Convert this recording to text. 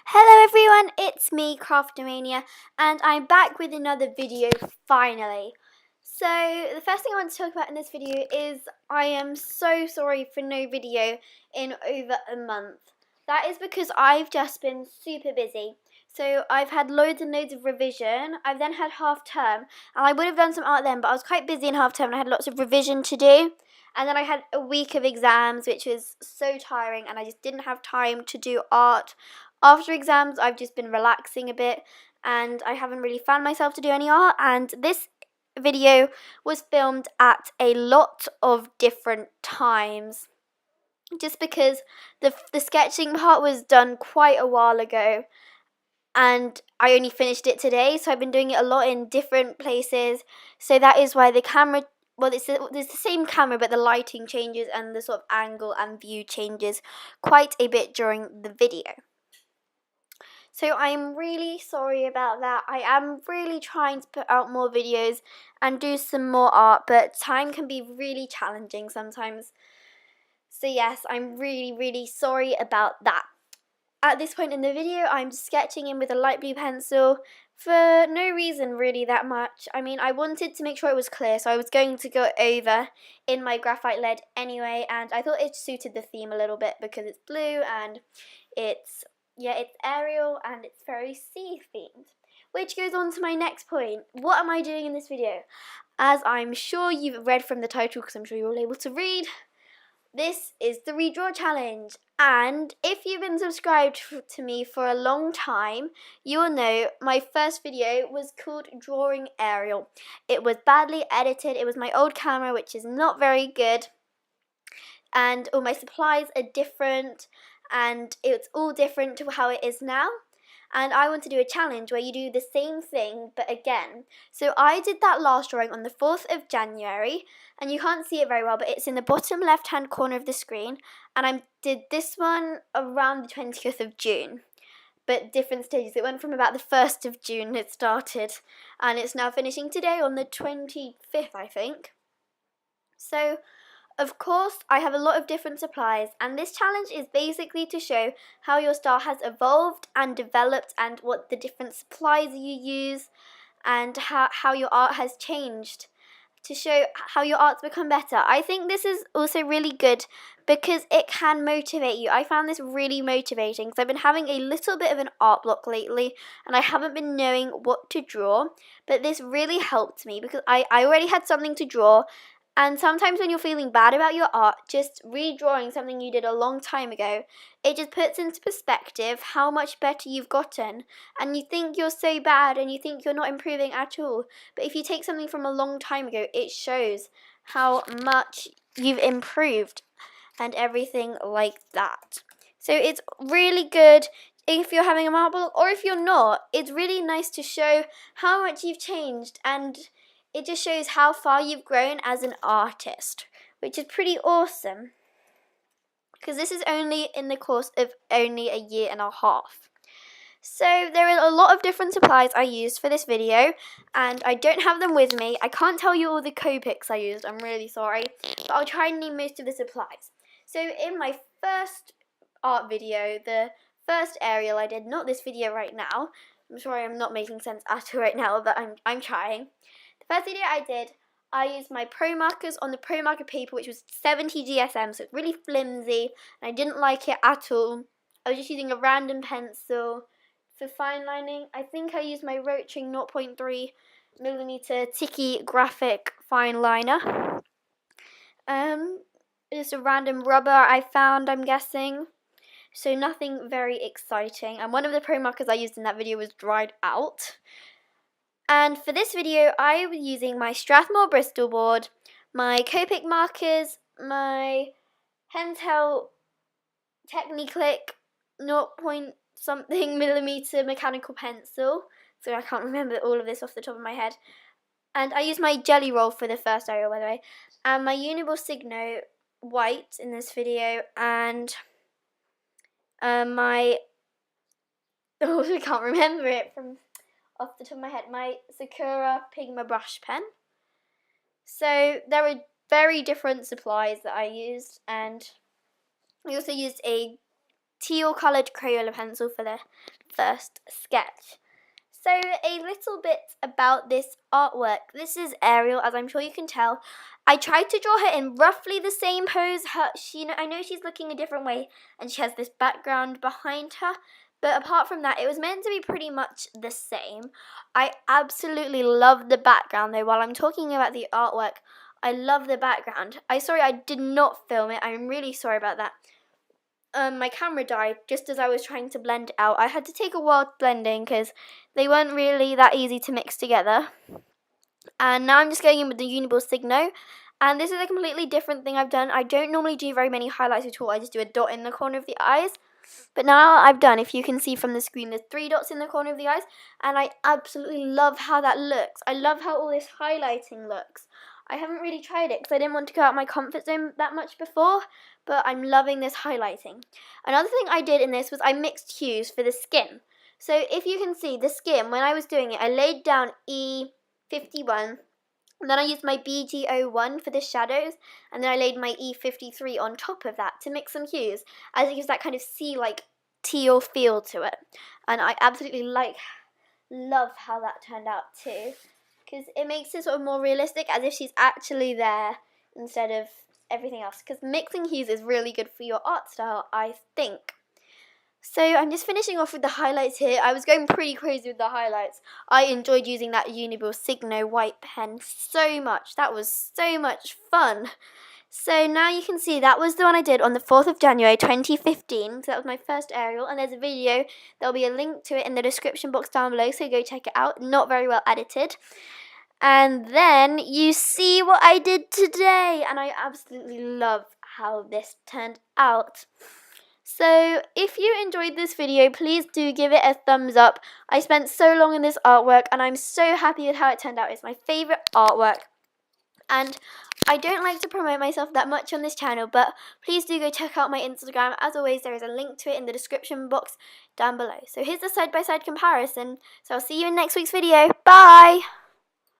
Hello everyone, it's me, Craft-a-mania, and I'm back with another video finally. So, the first thing I want to talk about in this video is I am so sorry for no video in over a month. That is because I've just been super busy. So, I've had loads and loads of revision, I've then had half term, and I would have done some art then, but I was quite busy in half term and I had lots of revision to do. And then I had a week of exams, which was so tiring, and I just didn't have time to do art. After exams, I've just been relaxing a bit, and I haven't really found myself to do any art, and this video was filmed at a lot of different times. Just because the sketching part was done quite a while ago, and I only finished it today, so I've been doing it a lot in different places. So that is why the camera, well, it's the same camera, but the lighting changes and the sort of angle and view changes quite a bit during the video. So I'm really sorry about that. I am really trying to put out more videos and do some more art, but time can be really challenging sometimes. So yes, I'm really sorry about that. At this point in the video, I'm sketching in with a light blue pencil for no reason really that much. I mean, I wanted to make sure it was clear, so I was going to go over in my graphite lead anyway, and I thought it suited the theme a little bit because it's blue and it's Ariel and it's very sea themed. Which goes on to my next point. What am I doing in this video? As I'm sure you've read from the title, because I'm sure you're all able to read, this is the redraw challenge, and if you've been subscribed to me for a long time, you will know my first video was called Drawing Ariel. It was badly edited, it was my old camera, which is not very good, and all my supplies are different, and it's all different to how it is now. And I want to do a challenge where you do the same thing but again. So I did that last drawing on the 4th of January, and you can't see it very well, but it's in the bottom left hand corner of the screen, and I did this one around the 20th of June. But different stages. It went from about the 1st of June it started, and it's now finishing today on the 25th, I think. So of course, I have a lot of different supplies, and this challenge is basically to show how your style has evolved and developed and what the different supplies you use and how your art has changed, to show how your art's become better. I think this is also really good because it can motivate you. I found this really motivating because I've been having a little bit of an art block lately and I haven't been knowing what to draw, but this really helped me because I already had something to draw. And sometimes when you're feeling bad about your art, just redrawing something you did a long time ago, it just puts into perspective how much better you've gotten. And you think you're so bad and you think you're not improving at all. But if you take something from a long time ago, it shows how much you've improved and everything like that. So it's really good if you're having a art block, or if you're not, it's really nice to show how much you've changed, and it just shows how far you've grown as an artist, which is pretty awesome. Because this is only in the course of only a year and a half. So there are a lot of different supplies I used for this video, and I don't have them with me. I can't tell you all the Copics I used, I'm really sorry, but I'll try and name most of the supplies. So in my first art video, the first Ariel I did, not this video right now, I'm sorry I'm not making sense at all right now, but I'm trying. The first video I did, I used my Pro markers on the Pro marker paper, which was 70 GSM, so it's really flimsy, and I didn't like it at all. I was just using a random pencil. For fine lining, I think I used my Roaching 0.3mm Tiki graphic fine liner. Just a random rubber I found, I'm guessing. So nothing very exciting. And one of the Pro markers I used in that video was dried out. And for this video, I was using my Strathmore Bristol board, my Copic markers, my Pentel Techniclick 0.something mm mechanical pencil. So I can't remember all of this off the top of my head. And I used my jelly roll for the first Ariel, by the way. And my Uniball Signo white in this video. And my... Oh, I can't remember it from off the top of my head, my Sakura Pigma brush pen. So there were very different supplies that I used, and I also used a teal coloured Crayola pencil for the first sketch. So a little bit about this artwork. This is Ariel, as I'm sure you can tell. I tried to draw her in roughly the same pose. I know she's looking a different way and she has this background behind her. But apart from that, it was meant to be pretty much the same. I absolutely love the background though. While I'm talking about the artwork, I love the background. Sorry I did not film it. I'm really sorry about that. My camera died just as I was trying to blend it out. I had to take a while blending because they weren't really that easy to mix together. And now I'm just going in with the Uniball Signo. And this is a completely different thing I've done. I don't normally do very many highlights at all. I just do a dot in the corner of the eyes. But now I've done, if you can see from the screen, there's 3 dots in the corner of the eyes. And I absolutely love how that looks. I love how all this highlighting looks. I haven't really tried it because I didn't want to go out of my comfort zone that much before, but I'm loving this highlighting. Another thing I did in this was I mixed hues for the skin. So if you can see the skin, when I was doing it, I laid down E51, and then I used my BG01 for the shadows, and then I laid my E53 on top of that to mix some hues, as it gives that kind of sea-like teal feel to it. And I absolutely love how that turned out too, because it makes it sort of more realistic, as if she's actually there instead of everything else. Because mixing hues is really good for your art style, I think. So I'm just finishing off with the highlights here. I was going pretty crazy with the highlights. I enjoyed using that Uniball Signo white pen so much. That was so much fun. So now you can see that was the one I did on the 4th of January 2015. So that was my first Ariel, and there's a video. There'll be a link to it in the description box down below, so go check it out. Not very well edited. And then you see what I did today, and I absolutely love how this turned out. So if you enjoyed this video, please do give it a thumbs up. I spent so long in this artwork and I'm so happy with how it turned out. It's my favourite artwork. And I don't like to promote myself that much on this channel, but please do go check out my Instagram. As always, there is a link to it in the description box down below. So here's the side-by-side comparison. So I'll see you in next week's video. Bye!